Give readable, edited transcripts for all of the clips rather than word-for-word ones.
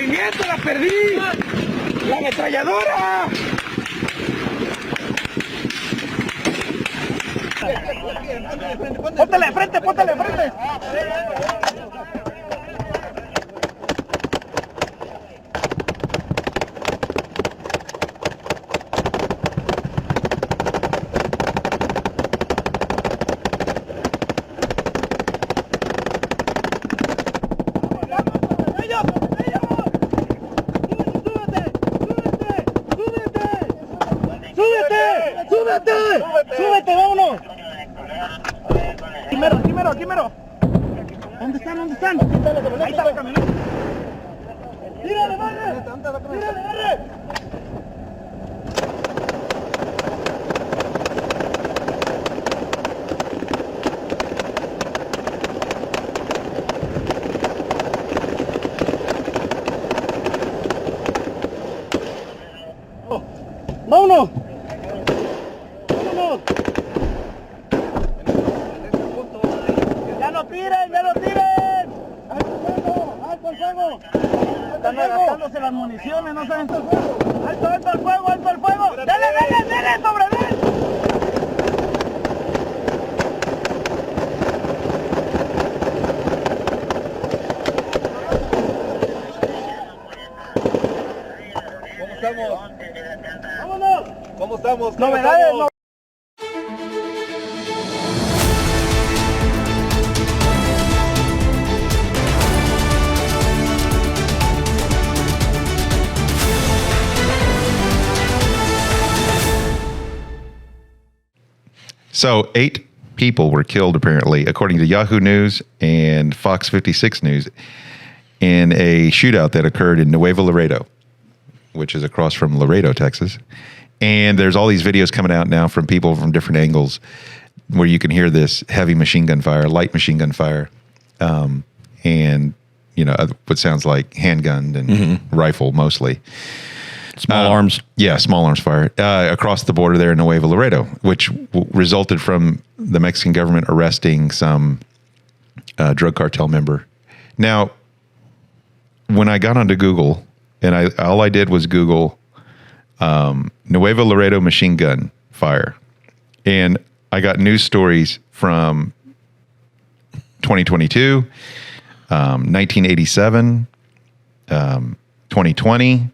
movimiento, la perdí. La ametralladora. Póntale de frente, póntale de frente. ¡Súbete, vámonos! Aquí mero. ¿Dónde están? Ahí está la camioneta. ¡Tírale, barre! ¡Vámonos! ¡Ya no tiren! ¡Alto el fuego! Están gastándose las municiones, no saben. ¡Alto el fuego! ¡Dale, sobre él! ¿Cómo estamos? ¡Vámonos! ¿Cómo estamos? Novedades. So 8 people were killed, apparently, according to Yahoo News and Fox 56 News, in a shootout that occurred in Nuevo Laredo, which is across from Laredo, Texas. And there's all these videos coming out now from people from different angles where you can hear this heavy machine gun fire, light machine gun fire, and, you know, what sounds like handgun and rifle mostly. Small arms. Yeah, small arms fire across the border there in Nuevo Laredo, which resulted from the Mexican government arresting some drug cartel member. Now, when I got onto Google, and all I did was Google Nuevo Laredo machine gun fire, and I got news stories from 2022, 1987, 2020,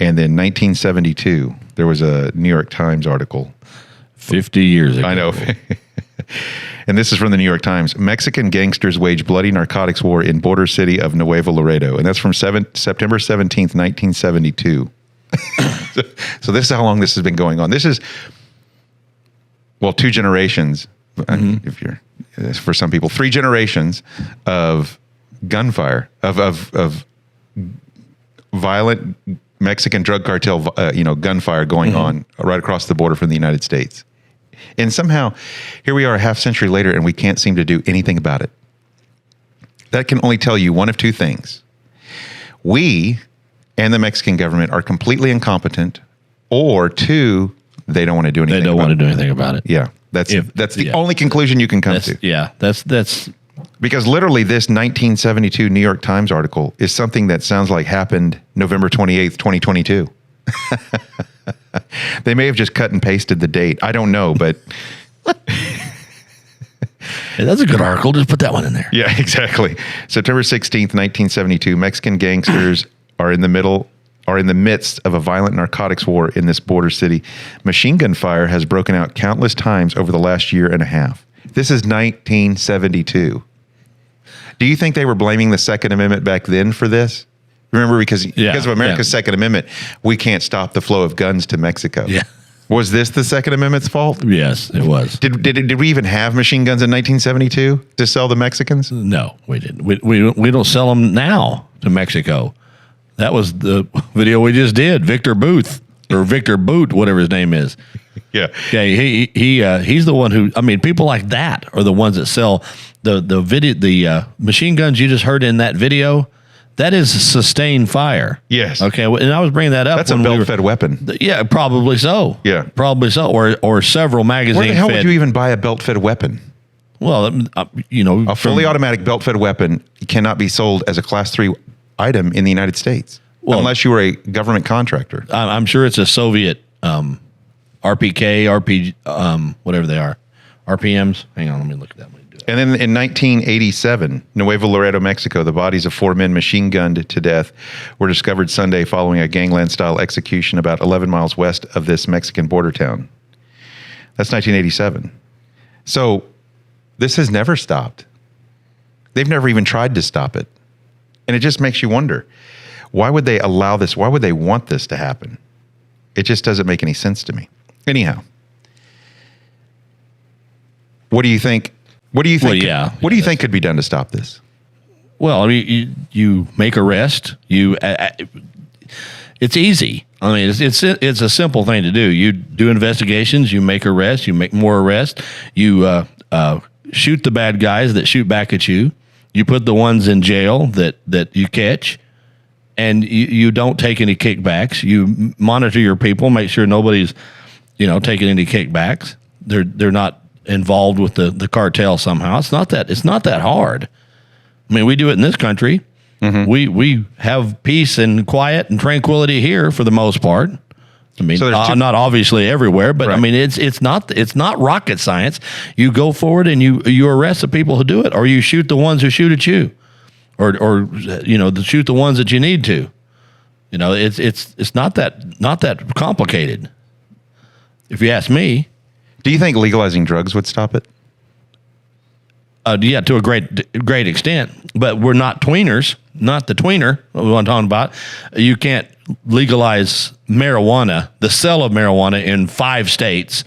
and then 1972. There was a New York Times article. 50 years ago. I know. And this is from the New York Times. Mexican gangsters wage bloody narcotics war in border city of Nuevo Laredo. And that's from September 17th, 1972. So this is how long this has been going on. This is, well, 2 generations, if you're, for some people, 3 generations of gunfire, of violent Mexican drug cartel, gunfire going on right across the border from the United States. And somehow, here we are a half century later, and we can't seem to do anything about it. That can only tell you one of 2 things. We and the Mexican government are completely incompetent, or 2, they don't want to do anything. They don't want to do anything about it. Yeah, that's the only conclusion you can come to. Yeah, that's because literally this 1972 New York Times article is something that sounds like happened November 28th, 2022. They may have just cut and pasted the date. I don't know, but hey, that's a good article. Just put that one in there. Yeah, exactly. September 16th, 1972, Mexican gangsters are in the midst of a violent narcotics war in this border city. Machine gun fire has broken out countless times over the last year and a half. This is 1972. Do you think they were blaming the Second Amendment back then for this? Remember, because of America's Second Amendment, we can't stop the flow of guns to Mexico. Yeah. Was this the Second Amendment's fault? Yes, it was. Did we even have machine guns in 1972 to sell the Mexicans? No, we didn't. We don't sell them now to Mexico. That was the video we just did. Victor Boot, whatever his name is. Yeah. Yeah, he's the one who, I mean, people like that are the ones that sell the machine guns you just heard in that video. That is sustained fire. Yes. Okay, and I was bringing that up. That's a belt-fed weapon. Yeah, probably so. Yeah. Probably so, or several magazine. Where the hell would you even buy a belt-fed weapon? Well, a fully automatic belt-fed weapon cannot be sold as a Class 3 item in the United States, unless you were a government contractor. I'm sure it's a Soviet RPK, whatever they are, RPMs. Hang on, let me look at that one. And then in 1987, Nuevo Laredo, Mexico, the bodies of 4 men machine gunned to death were discovered Sunday following a gangland-style execution about 11 miles west of this Mexican border town. That's 1987. So this has never stopped. They've never even tried to stop it. And it just makes you wonder, why would they allow this? Why would they want this to happen? It just doesn't make any sense to me. Anyhow, what do you think? What do you think? What do you think could be done to stop this? Well, I mean, you make arrest. It's easy. I mean, it's a simple thing to do. You do investigations. You make arrests. You make more arrests. You shoot the bad guys that shoot back at you. You put the ones in jail that you catch, and you don't take any kickbacks. You monitor your people. Make sure nobody's taking any kickbacks. They're not involved with the cartel somehow. It's not that hard. I mean, we do it in this country. Mm-hmm. We have peace and quiet and tranquility here for the most part. I mean, so not obviously everywhere, but right. I mean, it's not rocket science. You go forward and you arrest the people who do it, or you shoot the ones who shoot at you, or shoot the ones that you need to. It's not that complicated. If you ask me. Do you think legalizing drugs would stop it? Yeah, to a great extent. But we're not tweeners, not the tweener I'm talking about. You can't legalize marijuana, the sale of marijuana in 5 states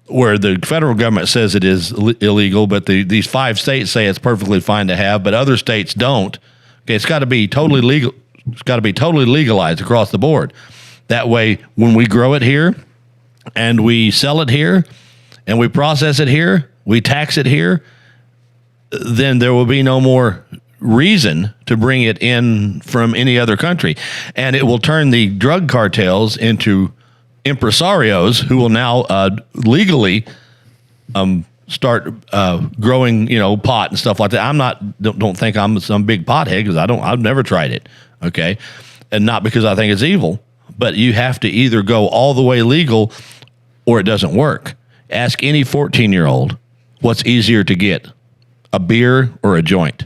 where the federal government says it is illegal, but these 5 states say it's perfectly fine to have, but other states don't. Okay, it's got to be totally legal. It's got to be totally legalized across the board. That way, when we grow it here, and we sell it here, and we process it here, we tax it here, then there will be no more reason to bring it in from any other country. And it will turn the drug cartels into impresarios who will now legally start growing, pot and stuff like that. Don't think I'm some big pothead because I've never tried it. Okay. And not because I think it's evil. But you have to either go all the way legal or it doesn't work. Ask any 14-year-old what's easier to get, a beer or a joint.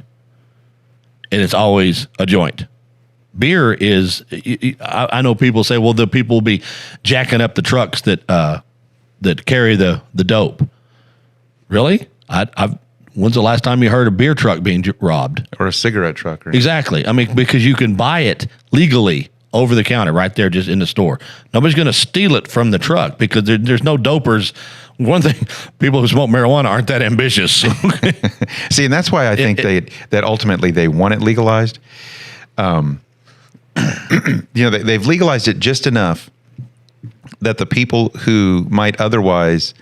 And it's always a joint. Beer is, I know people say, well, the people will be jacking up the trucks that carry the dope. Really? When's the last time you heard a beer truck being robbed? Or a cigarette truck. Right? Exactly. I mean, because you can buy it legally over the counter right there just in the store. Nobody's going to steal it from the truck because there's no dopers. One thing, people who smoke marijuana aren't that ambitious. See, and that's why I think that ultimately they want it legalized. They've legalized it just enough that the people who might otherwise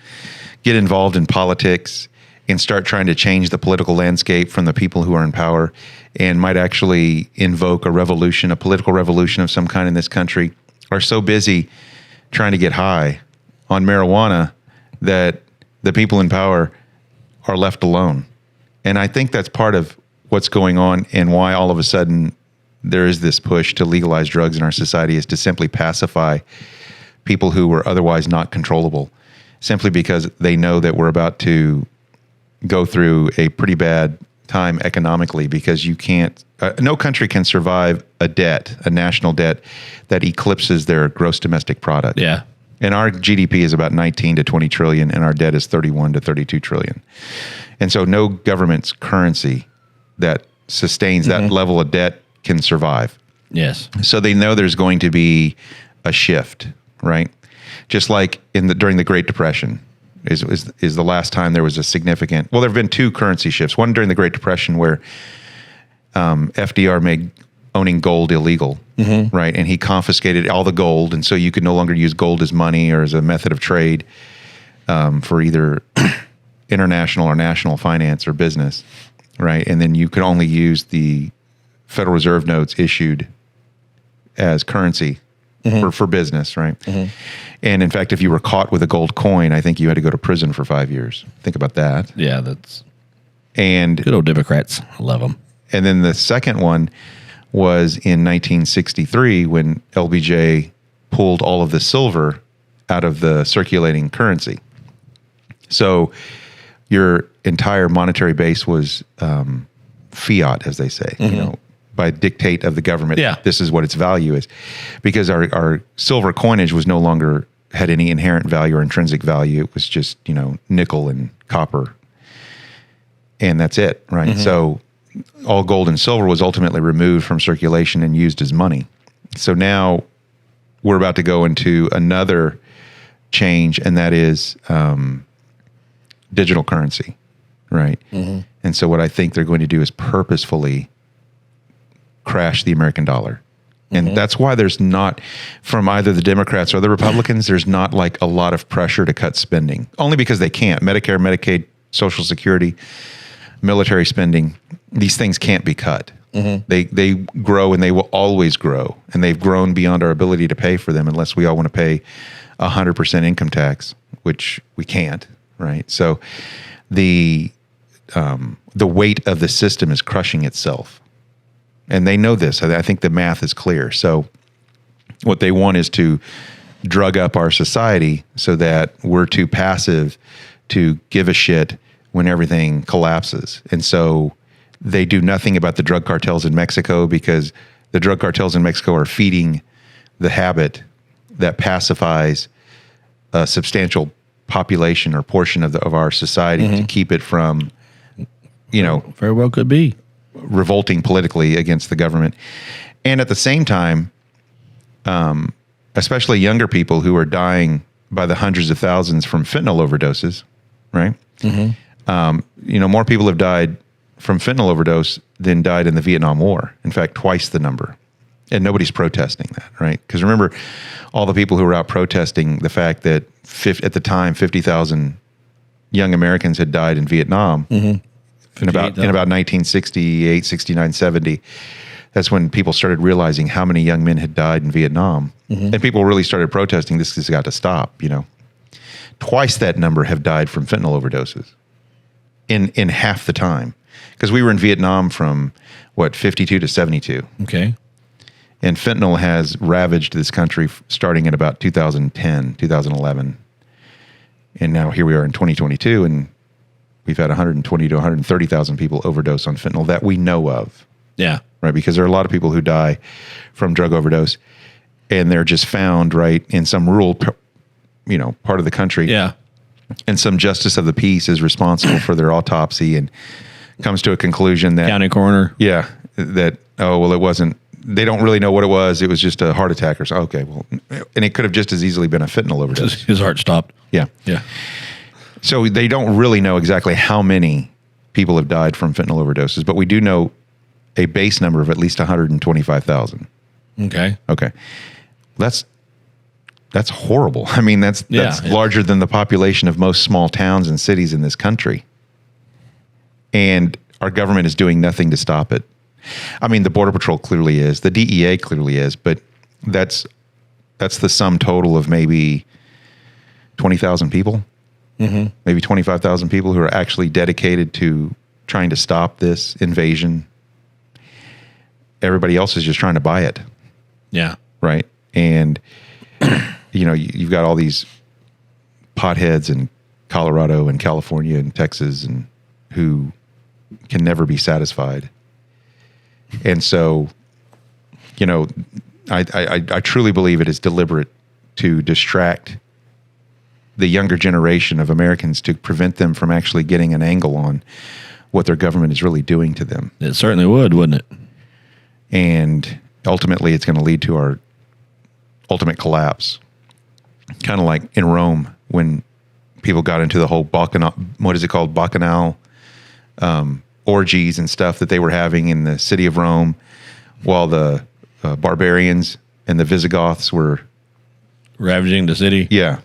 get involved in politics and start trying to change the political landscape from the people who are in power and might actually invoke a revolution, a political revolution of some kind in this country, are so busy trying to get high on marijuana that the people in power are left alone. And I think that's part of what's going on and why all of a sudden there is this push to legalize drugs in our society, is to simply pacify people who were otherwise not controllable, simply because they know that we're about to go through a pretty bad time economically, because you can't, no country can survive a national debt that eclipses their gross domestic product. Yeah. And our GDP is about 19 to 20 trillion, and our debt is 31 to 32 trillion. And so no government's currency that sustains that level of debt can survive. Yes. So they know there's going to be a shift, right? Just like during the Great Depression is the last time there was a significant, well, there have been 2 currency shifts. One during the Great Depression where FDR made owning gold illegal, right? And he confiscated all the gold, and so you could no longer use gold as money or as a method of trade for either international or national finance or business, right? And then you could only use the Federal Reserve notes issued as currency for business, right? And in fact, if you were caught with a gold coin, I think you had to go to prison for 5 years. Think about that. Yeah, that's and good old Democrats. I love them. And then the second one was in 1963 when LBJ pulled all of the silver out of the circulating currency. So your entire monetary base was fiat, as they say, you know, by dictate of the government. Yeah. This is what its value is, because our silver coinage was no longer had any inherent value or intrinsic value. It was just, you know, nickel and copper, and that's it, right? So all gold and silver was ultimately removed from circulation and used as money. So now we're about to go into another change, and that is digital currency, right? And so what I think they're going to do is purposefully crash the American dollar. And that's why there's not, from either the Democrats or the Republicans, there's not like a lot of pressure to cut spending, only because they can't. Medicare, Medicaid, Social Security, military spending, these things can't be cut. They grow, and they will always grow. And they've grown beyond our ability to pay for them, unless we all want to pay 100% income tax, which we can't, right? So the weight of the system is crushing itself. And they know this. I think the math is clear. So what they want is to drug up our society so that we're too passive to give a shit when everything collapses. And so they do nothing about the drug cartels in Mexico, because the drug cartels in Mexico are feeding the habit that pacifies a substantial population or portion of our society to keep it from, you know, Very well could be. revolting politically against the government. And at the same time, especially younger people who are dying by the hundreds of thousands from fentanyl overdoses, right? You know, more people have died from fentanyl overdose than died in the Vietnam War. In fact, twice the number. And nobody's protesting that, right? Because remember, all the people who were out protesting the fact that at the time, 50,000 young Americans had died in Vietnam. In about 1968, 69, 70, that's when people started realizing how many young men had died in Vietnam. And people really started protesting, this has got to stop, you know. Twice that number have died from fentanyl overdoses in half the time. Because we were in Vietnam from, 52 to 72. Okay. And fentanyl has ravaged this country starting in about 2010, 2011. And now here we are in 2022, and we've had 120 to 130,000 people overdose on fentanyl that we know of. Yeah. Right, because there are a lot of people who die from drug overdose, and they're just found right in some rural, part of the country. Yeah. And some justice of the peace is responsible for their autopsy and comes to a conclusion that County coroner. Yeah, that it wasn't. They don't really know what it was. It was just a heart attack or so. Okay, well, and it could have just as easily been a fentanyl overdose. His heart stopped. Yeah. Yeah. So they don't really know exactly how many people have died from fentanyl overdoses, but we do know a base number of at least 125,000. Okay. Okay. That's horrible. I mean, that's larger than the population of most small towns and cities in this country. And our government is doing nothing to stop it. I mean, the Border Patrol clearly is, the DEA clearly is, but that's the sum total of maybe 20,000 people, maybe 25,000 people who are actually dedicated to trying to stop this invasion. Everybody else is just trying to buy it. Yeah. Right. And, you've got all these potheads in Colorado and California and Texas and who can never be satisfied. And so, I truly believe it is deliberate to distract the younger generation of Americans to prevent them from actually getting an angle on what their government is really doing to them. It certainly would, wouldn't it? And ultimately, it's going to lead to our ultimate collapse. Kind of like in Rome when people got into the whole Bacchanal orgies and stuff that they were having in the city of Rome, while the barbarians and the Visigoths were ravaging the city. Yeah.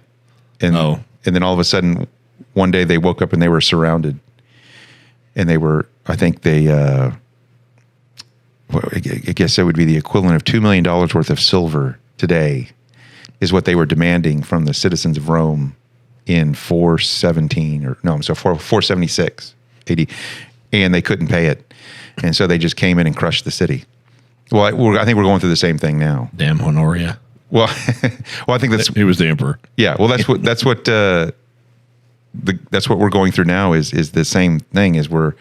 And then all of a sudden, one day they woke up and they were surrounded. And they were, I think I guess that would be the equivalent of $2 million worth of silver today is what they were demanding from the citizens of Rome in 476 AD. And they couldn't pay it. And so they just came in and crushed the city. Well, I think we're going through the same thing now. Damn Honoria. Well, I think that's He was the emperor. yeah. Well, that's what we're going through now is the same thing. Is we're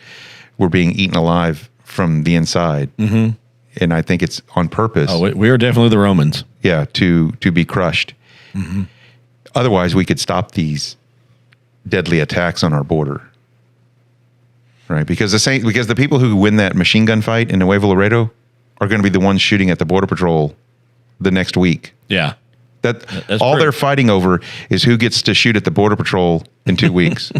being eaten alive from the inside, and I think it's on purpose. Oh, we are definitely the Romans. Yeah, to be crushed. Otherwise, we could stop these deadly attacks on our border, right? Because the people who win that machine gun fight in Nuevo Laredo are going to be the ones shooting at the border patrol the next week. Yeah. That's true. they're fighting over is who gets to shoot at the border patrol in 2 weeks.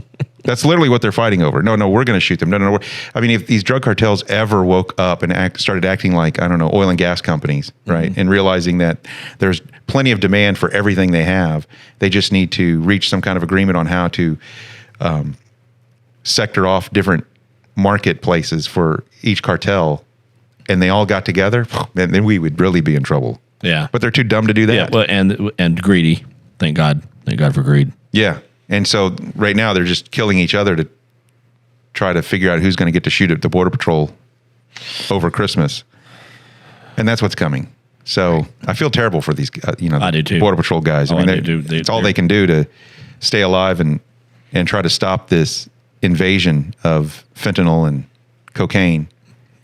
That's literally what they're fighting over. No, we're going to shoot them. No. I mean, if these drug cartels ever woke up and started acting like, I don't know, oil and gas companies, right? And realizing that there's plenty of demand for everything they have, they just need to reach some kind of agreement on how to sector off different marketplaces for each cartel, and they all got together, then we would really be in trouble. Yeah. But they're too dumb to do that. Yeah. Well, and greedy. Thank God. Thank God for greed. Yeah. And so right now they're just killing each other to try to figure out who's going to get to shoot at the border patrol over Christmas. And that's what's coming. So I feel terrible for these, I do too. border patrol guys. Oh, It's all they can do to stay alive and try to stop this invasion of fentanyl and cocaine.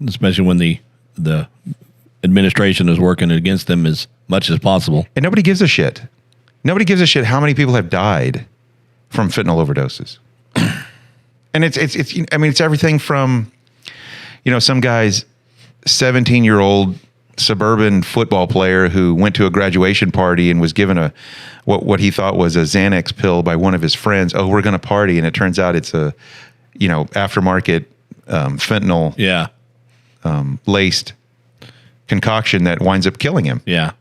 Especially when the administration is working against them as much as possible. And nobody gives a shit. Nobody gives a shit how many people have died from fentanyl overdoses. And it's everything from, some guy's 17-year-old suburban football player who went to a graduation party and was given what he thought was a Xanax pill by one of his friends. Oh, we're going to party. And it turns out it's a, aftermarket fentanyl laced concoction that winds up killing him. Yeah.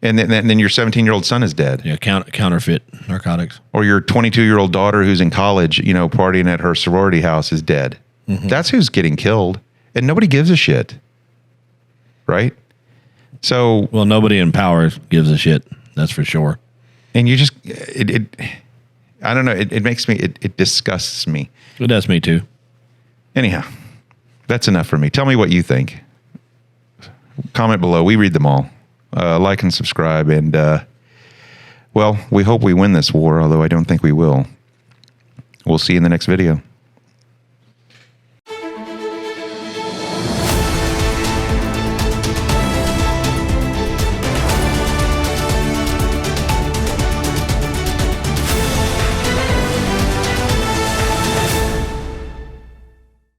And then your 17-year-old son is dead. Yeah. Counterfeit narcotics. Or your 22-year-old daughter who's in college, partying at her sorority house is dead. That's who's getting killed. And nobody gives a shit. Right? So. Well, nobody in power gives a shit. That's for sure. And you just, I don't know. It makes me, it disgusts me. It does me too. Anyhow, that's enough for me. Tell me what you think. Comment below. We read them all. Like and subscribe. And, we hope we win this war, although I don't think we will. We'll see you in the next video.